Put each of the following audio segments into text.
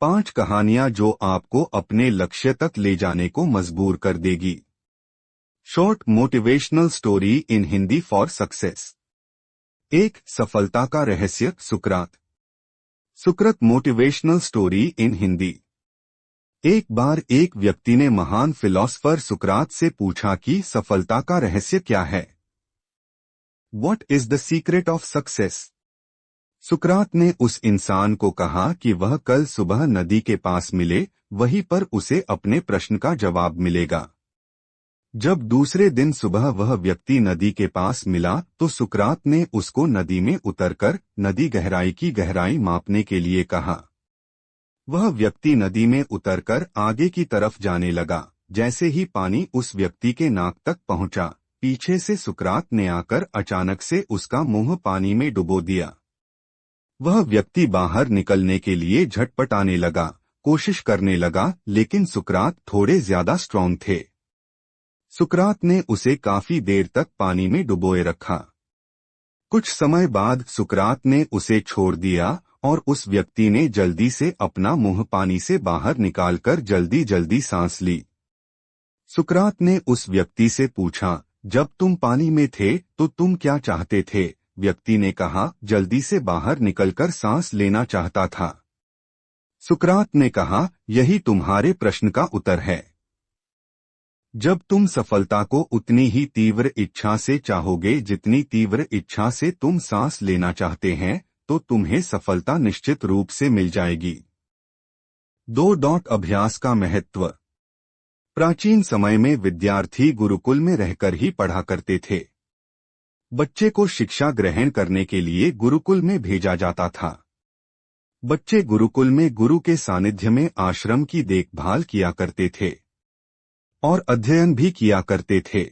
5 कहानियां जो आपको अपने लक्ष्य तक ले जाने को मजबूर कर देगी। Short motivational story in Hindi for success. 1 सफलता का रहस्य सुकरात। सुकृत मोटिवेशनल स्टोरी इन हिंदी। एक बार एक व्यक्ति ने महान फिलोसफर सुकरात से पूछा कि सफलता का रहस्य क्या है। What is the secret of success? सुकरात ने उस इंसान को कहा कि वह कल सुबह नदी के पास मिले, वहीं पर उसे अपने प्रश्न का जवाब मिलेगा। जब दूसरे दिन सुबह वह व्यक्ति नदी के पास मिला तो सुकरात ने उसको नदी में उतरकर नदी गहराई की गहराई मापने के लिए कहा। वह व्यक्ति नदी में उतरकर आगे की तरफ जाने लगा। जैसे ही पानी उस व्यक्ति के नाक तक पहुंचा, पीछे से सुकरात ने आकर अचानक से उसका मुंह पानी में डुबो दिया। वह व्यक्ति बाहर निकलने के लिए झटपटाने लगा, कोशिश करने लगा, लेकिन सुकरात थोड़े ज्यादा स्ट्रॉन्ग थे। सुकरात ने उसे काफी देर तक पानी में डुबोए रखा। कुछ समय बाद सुकरात ने उसे छोड़ दिया और उस व्यक्ति ने जल्दी से अपना मुंह पानी से बाहर निकालकर जल्दी जल्दी सांस ली। सुकरात ने उस व्यक्ति से पूछा, जब तुम पानी में थे तो तुम क्या चाहते थे? व्यक्ति ने कहा, जल्दी से बाहर निकलकर सांस लेना चाहता था। सुकरात ने कहा, यही तुम्हारे प्रश्न का उत्तर है। जब तुम सफलता को उतनी ही तीव्र इच्छा से चाहोगे जितनी तीव्र इच्छा से तुम सांस लेना चाहते हैं, तो तुम्हें सफलता निश्चित रूप से मिल जाएगी। 2. अभ्यास का महत्व। प्राचीन समय में विद्यार्थी गुरुकुल में रहकर ही पढ़ा करते थे। बच्चे को शिक्षा ग्रहण करने के लिए गुरुकुल में भेजा जाता था। बच्चे गुरुकुल में गुरु के सानिध्य में आश्रम की देखभाल किया करते थे और अध्ययन भी किया करते थे।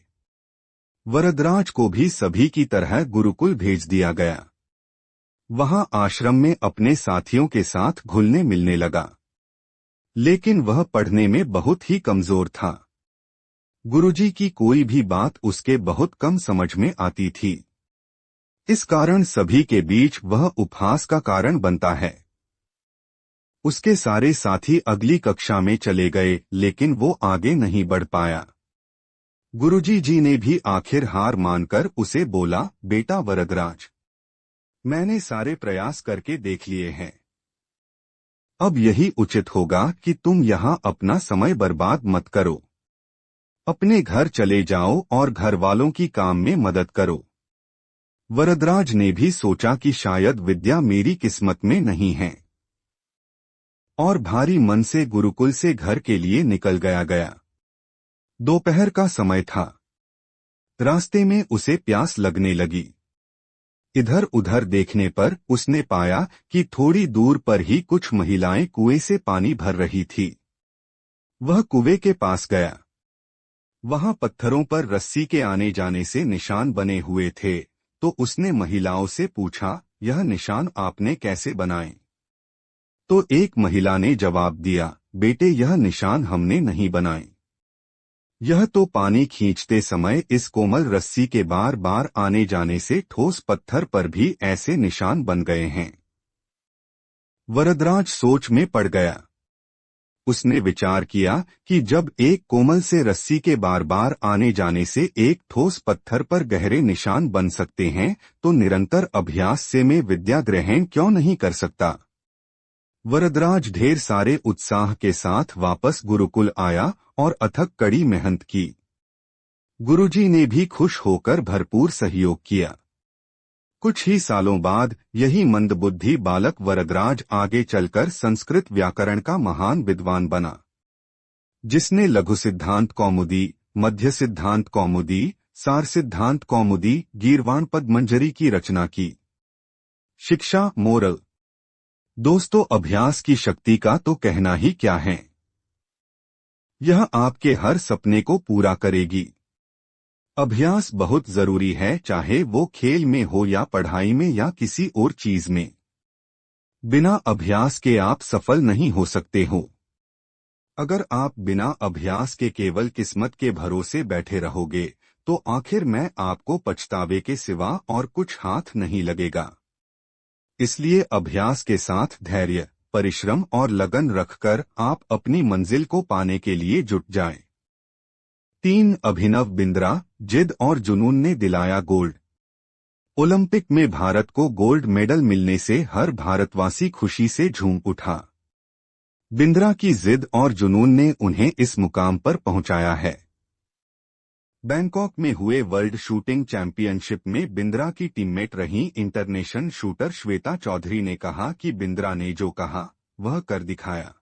वरदराज को भी सभी की तरह गुरुकुल भेज दिया गया। वहां आश्रम में अपने साथियों के साथ घुलने मिलने लगा, लेकिन वह पढ़ने में बहुत ही कमजोर था। गुरुजी की कोई भी बात उसके बहुत कम समझ में आती थी। इस कारण सभी के बीच वह उपहास का कारण बनता है। उसके सारे साथी अगली कक्षा में चले गए, लेकिन वो आगे नहीं बढ़ पाया। गुरुजी जी ने भी आखिर हार मानकर उसे बोला, बेटा वरदराज, मैंने सारे प्रयास करके देख लिए हैं। अब यही उचित होगा कि तुम यहाँ अपना समय बर्बाद मत करो। अपने घर चले जाओ और घर वालों की काम में मदद करो। वरदराज ने भी सोचा कि शायद विद्या मेरी किस्मत में नहीं है, और भारी मन से गुरुकुल से घर के लिए निकल गया। दोपहर का समय था। रास्ते में उसे प्यास लगने लगी। इधर उधर देखने पर उसने पाया कि थोड़ी दूर पर ही कुछ महिलाएं कुएं से पानी भर रही थी। वह कुएं के पास गया। वहां पत्थरों पर रस्सी के आने जाने से निशान बने हुए थे, तो उसने महिलाओं से पूछा, यह निशान आपने कैसे बनाए? तो एक महिला ने जवाब दिया, बेटे, यह निशान हमने नहीं बनाए। यह तो पानी खींचते समय इस कोमल रस्सी के बार बार आने जाने से ठोस पत्थर पर भी ऐसे निशान बन गए हैं। वरदराज सोच में पड़ गया। उसने विचार किया कि जब एक कोमल से रस्सी के बार बार आने जाने से एक ठोस पत्थर पर गहरे निशान बन सकते हैं, तो निरंतर अभ्यास से मैं विद्या ग्रहण क्यों नहीं कर सकता? वरदराज ढेर सारे उत्साह के साथ वापस गुरुकुल आया और अथक कड़ी मेहनत की। गुरुजी ने भी खुश होकर भरपूर सहयोग किया। कुछ ही सालों बाद यही मंदबुद्धि बालक वरदराज आगे चलकर संस्कृत व्याकरण का महान विद्वान बना, जिसने लघु सिद्धांत कौमुदी, मध्य सिद्धांत कौमुदी, सार सिद्धांत कौमुदी, गीर्वाण पद्मंजरी की रचना की। शिक्षा मोरल। दोस्तों, अभ्यास की शक्ति का तो कहना ही क्या है। यह आपके हर सपने को पूरा करेगी। अभ्यास बहुत जरूरी है, चाहे वो खेल में हो या पढ़ाई में या किसी और चीज में। बिना अभ्यास के आप सफल नहीं हो सकते हो। अगर आप बिना अभ्यास के केवल किस्मत के भरोसे बैठे रहोगे, तो आखिर में आपको पछतावे के सिवा और कुछ हाथ नहीं लगेगा। इसलिए अभ्यास के साथ धैर्य, परिश्रम और लगन रखकर आप अपनी मंजिल को पाने के लिए जुट जाएं। 3 अभिनव बिंद्रा, जिद और जुनून ने दिलाया गोल्ड। ओलंपिक में भारत को गोल्ड मेडल मिलने से हर भारतवासी खुशी से झूम उठा। बिंद्रा की जिद और जुनून ने उन्हें इस मुकाम पर पहुंचाया है। बैंकॉक में हुए वर्ल्ड शूटिंग चैंपियनशिप में बिंद्रा की टीममेट रही इंटरनेशनल शूटर श्वेता चौधरी ने कहा कि बिंद्रा ने जो कहा वह कर दिखाया।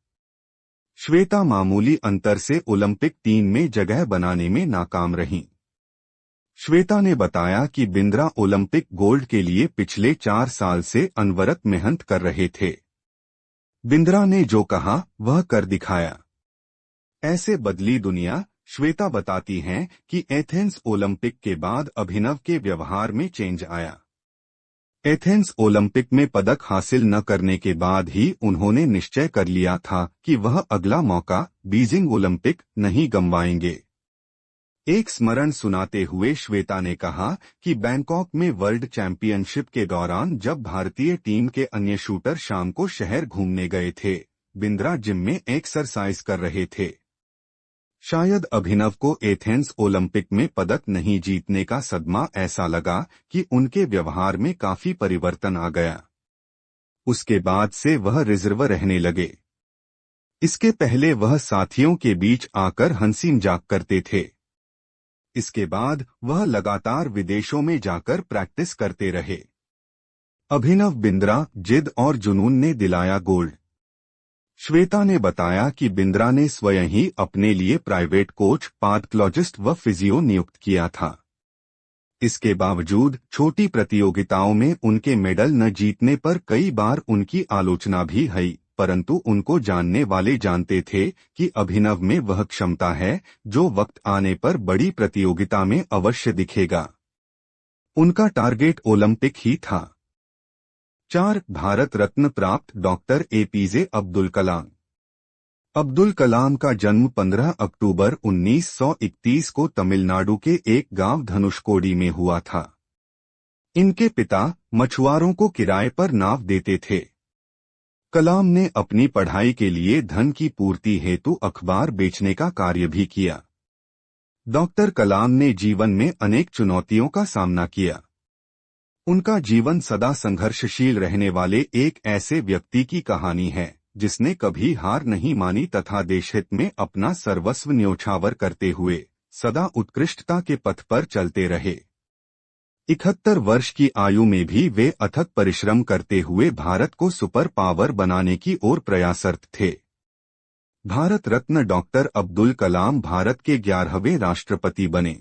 श्वेता मामूली अंतर से ओलंपिक टीम में जगह बनाने में नाकाम रहीं। श्वेता ने बताया कि बिंद्रा ओलंपिक गोल्ड के लिए पिछले 4 साल से अनवरत मेहनत कर रहे थे। बिंद्रा ने जो कहा वह कर दिखाया। ऐसे बदली दुनिया। श्वेता बताती हैं कि एथेंस ओलंपिक के बाद अभिनव के व्यवहार में चेंज आया। एथेंस ओलंपिक में पदक हासिल न करने के बाद ही उन्होंने निश्चय कर लिया था कि वह अगला मौका बीजिंग ओलंपिक नहीं गंवाएंगे। एक स्मरण सुनाते हुए श्वेता ने कहा कि बैंकॉक में वर्ल्ड चैंपियनशिप के दौरान जब भारतीय टीम के अन्य शूटर शाम को शहर घूमने गए थे, बिंद्रा जिम में एक्सरसाइज कर रहे थे। शायद अभिनव को एथेंस ओलंपिक में पदक नहीं जीतने का सदमा ऐसा लगा कि उनके व्यवहार में काफी परिवर्तन आ गया। उसके बाद से वह रिजर्व रहने लगे। इसके पहले वह साथियों के बीच आकर हंसी मजाक करते थे। इसके बाद वह लगातार विदेशों में जाकर प्रैक्टिस करते रहे। अभिनव बिंद्रा, जिद और जुनून ने दिलाया गोल्ड। श्वेता ने बताया कि बिंद्रा ने स्वयं ही अपने लिए प्राइवेट कोच, पैथोलॉजिस्ट व फिजियो नियुक्त किया था। इसके बावजूद छोटी प्रतियोगिताओं में उनके मेडल न जीतने पर कई बार उनकी आलोचना भी हुई, परंतु उनको जानने वाले जानते थे कि अभिनव में वह क्षमता है जो वक्त आने पर बड़ी प्रतियोगिता में अवश्य दिखेगा। उनका टारगेट ओलंपिक ही था। 4 भारत रत्न प्राप्त डॉक्टर एपीजे अब्दुल कलाम। अब्दुल कलाम का जन्म 15 अक्टूबर 1931 को तमिलनाडु के एक गांव धनुषकोडी में हुआ था। इनके पिता मछुआरों को किराए पर नाव देते थे। कलाम ने अपनी पढ़ाई के लिए धन की पूर्ति हेतु अखबार बेचने का कार्य भी किया। डॉक्टर कलाम ने जीवन में अनेक चुनौतियों का सामना किया। उनका जीवन सदा संघर्षशील रहने वाले एक ऐसे व्यक्ति की कहानी है जिसने कभी हार नहीं मानी तथा देशहित में अपना सर्वस्व न्योछावर करते हुए सदा उत्कृष्टता के पथ पर चलते रहे। 71 वर्ष की आयु में भी वे अथक परिश्रम करते हुए भारत को सुपर पावर बनाने की ओर प्रयासरत थे। भारत रत्न डॉक्टर अब्दुल कलाम भारत के 11वें राष्ट्रपति बने।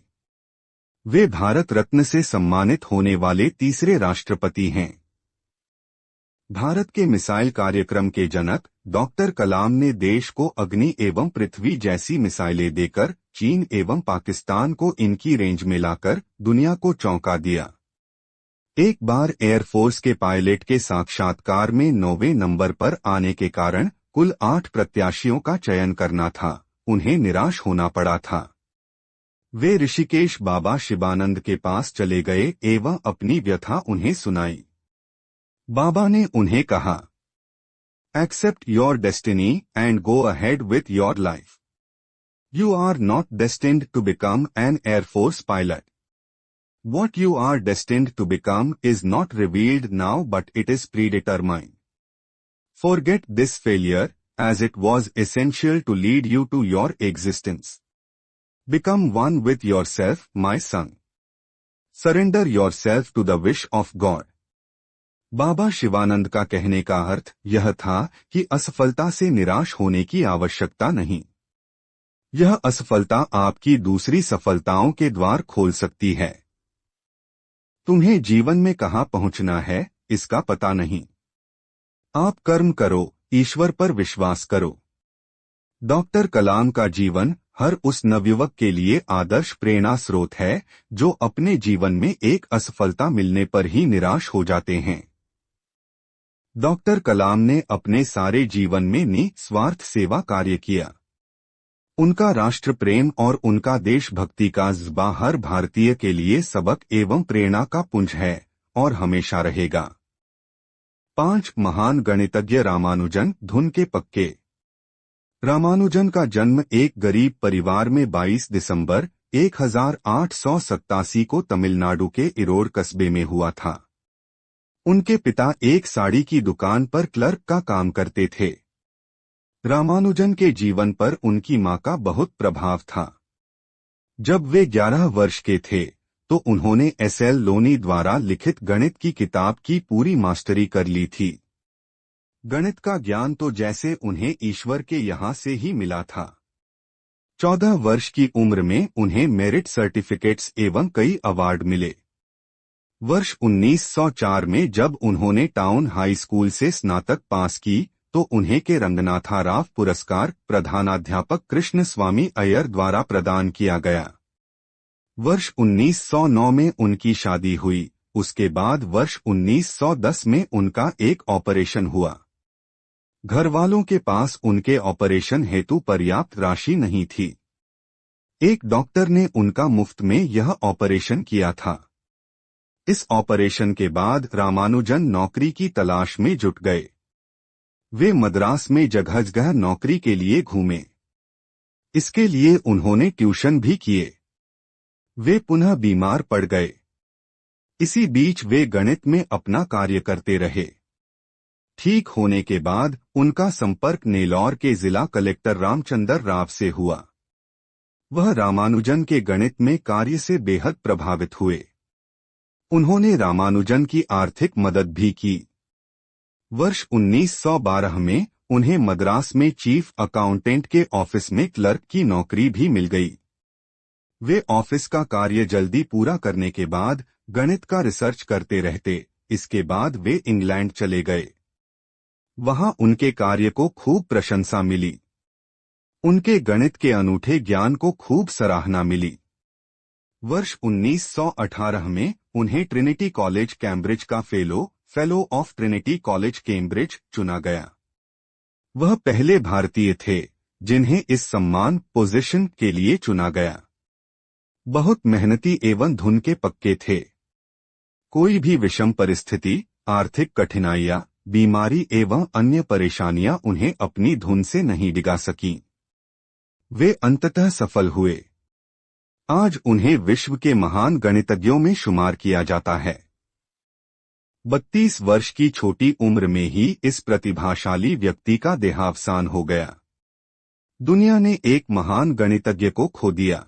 वे भारत रत्न से सम्मानित होने वाले तीसरे राष्ट्रपति हैं। भारत के मिसाइल कार्यक्रम के जनक डॉक्टर कलाम ने देश को अग्नि एवं पृथ्वी जैसी मिसाइलें देकर चीन एवं पाकिस्तान को इनकी रेंज में लाकर दुनिया को चौंका दिया। एक बार एयरफोर्स के पायलट के साक्षात्कार में 9वें नंबर पर आने के कारण कुल 8 प्रत्याशियों का चयन करना था, उन्हें निराश होना पड़ा था। वे ऋषिकेश बाबा शिवानंद के पास चले गए एवं अपनी व्यथा उन्हें सुनाई। बाबा ने उन्हें कहा, accept your destiny and go ahead with your life. You are not destined to become an air force pilot. What you are destined to become is not revealed now, but it is predetermined. Forget this failure, as it was essential to lead you to your existence. Become one with yourself, my son. Surrender yourself to the wish of God. बाबा शिवानंद का कहने का अर्थ यह था कि असफलता से निराश होने की आवश्यकता नहीं। यह असफलता आपकी दूसरी सफलताओं के द्वार खोल सकती है। तुम्हें जीवन में कहाँ पहुंचना है इसका पता नहीं। आप कर्म करो, ईश्वर पर विश्वास करो। डॉक्टर कलाम का जीवन हर उस नवयुवक के लिए आदर्श प्रेरणा स्रोत है जो अपने जीवन में एक असफलता मिलने पर ही निराश हो जाते हैं। डॉक्टर कलाम ने अपने सारे जीवन में निस्वार्थ सेवा कार्य किया। उनका राष्ट्र प्रेम और उनका देशभक्ति का जज्बा हर भारतीय के लिए सबक एवं प्रेरणा का पुंज है और हमेशा रहेगा। 5 महान गणितज्ञ रामानुजन धुन के पक्के। रामानुजन का जन्म एक गरीब परिवार में 22 दिसंबर 1887 को तमिलनाडु के इरोड कस्बे में हुआ था। उनके पिता एक साड़ी की दुकान पर क्लर्क का काम करते थे। रामानुजन के जीवन पर उनकी मां का बहुत प्रभाव था। जब वे 11 वर्ष के थे तो उन्होंने एस.एल. लोनी द्वारा लिखित गणित की किताब की पूरी मास्टरी कर ली थी। गणित का ज्ञान तो जैसे उन्हें ईश्वर के यहाँ से ही मिला था। 14 वर्ष की उम्र में उन्हें मेरिट सर्टिफिकेट्स एवं कई अवार्ड मिले। वर्ष 1904 में जब उन्होंने टाउन हाई स्कूल से स्नातक पास की तो उन्हें के रंगनाथा राव पुरस्कार प्रधानाध्यापक कृष्ण स्वामी अय्यर द्वारा प्रदान किया गया। वर्ष 1909 में उनकी शादी हुई। उसके बाद वर्ष 1910 में उनका एक ऑपरेशन हुआ। घरवालों के पास उनके ऑपरेशन हेतु पर्याप्त राशि नहीं थी। एक डॉक्टर ने उनका मुफ्त में यह ऑपरेशन किया था। इस ऑपरेशन के बाद रामानुजन नौकरी की तलाश में जुट गए। वे मद्रास में जगह जगह नौकरी के लिए घूमे। इसके लिए उन्होंने ट्यूशन भी किए। वे पुनः बीमार पड़ गए। इसी बीच वे गणित में अपना कार्य करते रहे। ठीक होने के बाद उनका संपर्क नेल्लौर के जिला कलेक्टर रामचंद्र राव से हुआ। वह रामानुजन के गणित में कार्य से बेहद प्रभावित हुए। उन्होंने रामानुजन की आर्थिक मदद भी की। वर्ष 1912 में उन्हें मद्रास में चीफ अकाउंटेंट के ऑफिस में क्लर्क की नौकरी भी मिल गई। वे ऑफिस का कार्य जल्दी पूरा करने के बाद गणित का रिसर्च करते रहते। इसके बाद वे इंग्लैंड चले गए। वहां उनके कार्य को खूब प्रशंसा मिली। उनके गणित के अनूठे ज्ञान को खूब सराहना मिली। वर्ष 1918 में उन्हें ट्रिनिटी कॉलेज कैम्ब्रिज का fellow of Trinity college Cambridge चुना गया। वह पहले भारतीय थे जिन्हें इस सम्मान पोजीशन के लिए चुना गया। बहुत मेहनती एवं धुन के पक्के थे। कोई भी विषम परिस्थिति, आर्थिक कठिनाइयां, बीमारी एवं अन्य परेशानियां उन्हें अपनी धुन से नहीं डिगा सकीं। वे अंततः सफल हुए। आज उन्हें विश्व के महान गणितज्ञों में शुमार किया जाता है। 32 वर्ष की छोटी उम्र में ही इस प्रतिभाशाली व्यक्ति का देहावसान हो गया। दुनिया ने एक महान गणितज्ञ को खो दिया।